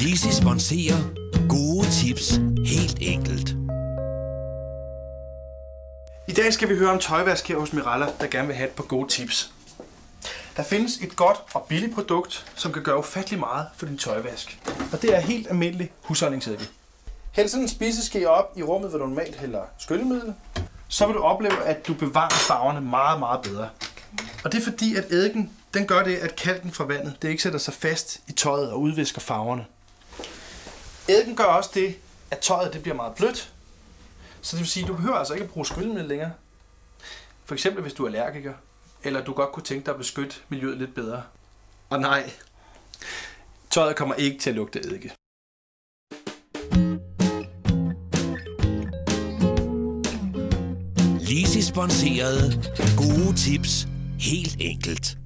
Lizzie sponserer gode tips helt enkelt. I dag skal vi høre om tøjvask her hos Mirella, der gerne vil have et par gode tips. Der findes et godt og billigt produkt, som kan gøre ufattelig meget for din tøjvask. Og det er helt almindelig husholdningseddike. Hæld sådan en spiseske op i rummet, hvor du normalt hælder skyllemiddel. Så vil du opleve, at du bevarer farverne meget, meget bedre. Og det er fordi, at eddiken den gør det, at kalken fra vandet det ikke sætter sig fast i tøjet og udvisker farverne. Eddiken gør også det, at tøjet det bliver meget blødt. Så det vil sige, at du behøver altså ikke at bruge skyllemiddel længere. For eksempel hvis du er allergiker, eller du godt kunne tænke dig at beskytte miljøet lidt bedre. Og nej, tøjet kommer ikke til at lugte eddike. Lizzie sponserede gode tips helt enkelt.